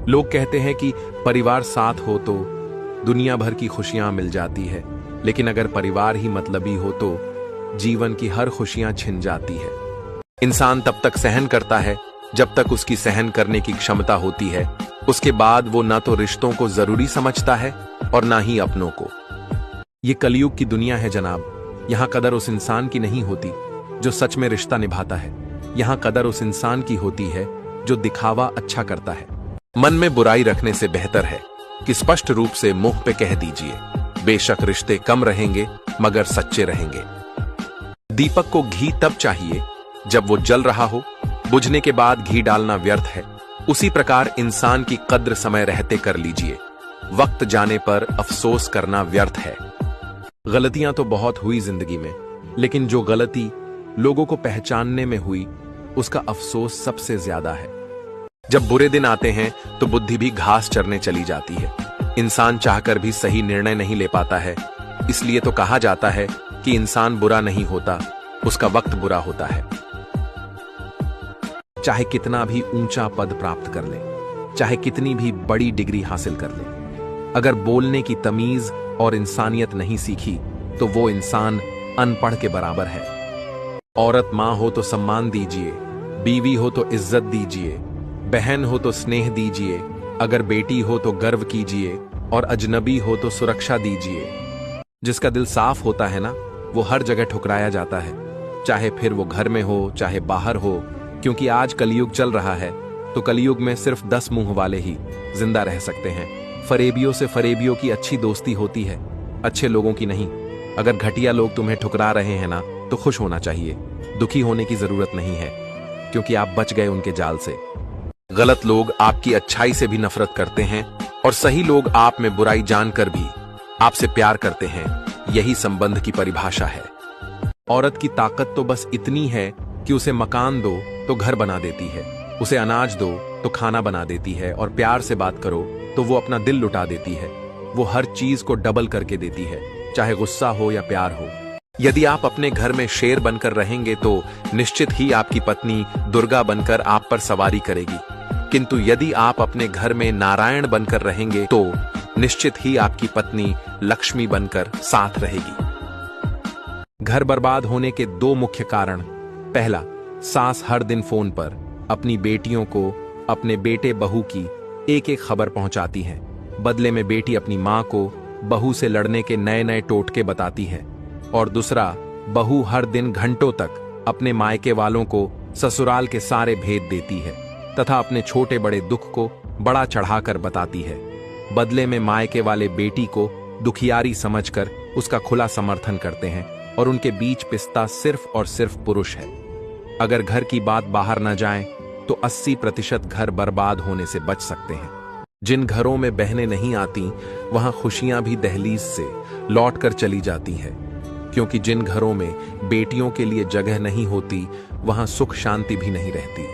लोग कहते हैं कि परिवार साथ हो तो दुनिया भर की खुशियां मिल जाती है, लेकिन अगर परिवार ही मतलबी हो तो जीवन की हर खुशियां छिन जाती है। इंसान तब तक सहन करता है जब तक उसकी सहन करने की क्षमता होती है। उसके बाद वो ना तो रिश्तों को जरूरी समझता है और ना ही अपनों को। ये कलयुग की दुनिया है जनाब। यहां कदर उस इंसान की नहीं होती जो सच में रिश्ता निभाता है। यहां कदर उस इंसान की होती है जो दिखावा अच्छा करता है। मन में बुराई रखने से बेहतर है कि स्पष्ट रूप से मुंह पे कह दीजिए। बेशक रिश्ते कम रहेंगे मगर सच्चे रहेंगे। दीपक को घी तब चाहिए जब वो जल रहा हो, बुझने के बाद घी डालना व्यर्थ है। उसी प्रकार इंसान की कद्र समय रहते कर लीजिए, वक्त जाने पर अफसोस करना व्यर्थ है। गलतियां तो बहुत हुई जिंदगी में, लेकिन जो गलती लोगों को पहचानने में हुई उसका अफसोस सबसे ज्यादा है। जब बुरे दिन आते हैं तो बुद्धि भी घास चरने चली जाती है। इंसान चाहकर भी सही निर्णय नहीं ले पाता है। इसलिए तो कहा जाता है कि इंसान बुरा नहीं होता, उसका वक्त बुरा होता है। चाहे कितना भी ऊंचा पद प्राप्त कर ले, चाहे कितनी भी बड़ी डिग्री हासिल कर ले, अगर बोलने की तमीज और इंसानियत नहीं सीखी तो वो इंसान अनपढ़ के बराबर है। औरत मां हो तो सम्मान दीजिए, बीवी हो तो इज्जत दीजिए, बहन हो तो स्नेह दीजिए, अगर बेटी हो तो गर्व कीजिए और अजनबी हो तो सुरक्षा दीजिए। जिसका दिल साफ होता है ना, वो हर जगह ठुकराया जाता है, चाहे फिर वो घर में हो चाहे बाहर हो। क्योंकि आज कलयुग चल रहा है तो कलयुग में सिर्फ 10 मुंह वाले ही जिंदा रह सकते हैं। फरेबियों से फरेबियों की अच्छी दोस्ती होती है, अच्छे लोगों की नहीं। अगर घटिया लोग तुम्हें ठुकरा रहे हैं ना तो खुश होना चाहिए, दुखी होने की जरूरत नहीं है, क्योंकि आप बच गए उनके जाल से। गलत लोग आपकी अच्छाई से भी नफरत करते हैं और सही लोग आप में बुराई जानकर भी आपसे प्यार करते हैं। यही संबंध की परिभाषा है। औरत की ताकत तो बस इतनी है कि उसे मकान दो तो घर बना देती है, उसे अनाज दो तो खाना बना देती है, और प्यार से बात करो तो वो अपना दिल लुटा देती है। वो हर चीज को डबल करके देती है, चाहे गुस्सा हो या प्यार हो। यदि आप अपने घर में शेर बनकर रहेंगे तो निश्चित ही आपकी पत्नी दुर्गा बनकर आप पर सवारी करेगी, किंतु यदि आप अपने घर में नारायण बनकर रहेंगे तो निश्चित ही आपकी पत्नी लक्ष्मी बनकर साथ रहेगी। घर बर्बाद होने के 2 मुख्य कारण। पहला, सास हर दिन फोन पर अपनी बेटियों को अपने बेटे बहू की एक एक खबर पहुंचाती है। बदले में बेटी अपनी मां को बहू से लड़ने के नए नए टोटके बताती है। और दूसरा, बहू हर दिन घंटों तक अपने मायके वालों को ससुराल के सारे भेद देती है तथा अपने छोटे बड़े दुख को बड़ा चढ़ाकर बताती है। बदले में मायके वाले बेटी को दुखियारी समझकर उसका खुला समर्थन करते हैं और उनके बीच पिसता सिर्फ और सिर्फ पुरुष है। अगर घर की बात बाहर न जाए तो 80% घर बर्बाद होने से बच सकते हैं। जिन घरों में बहनें नहीं आती वहां खुशियां भी दहलीज से लौट कर चली जाती हैं, क्योंकि जिन घरों में बेटियों के लिए जगह नहीं होती वहां सुख शांति भी नहीं रहती।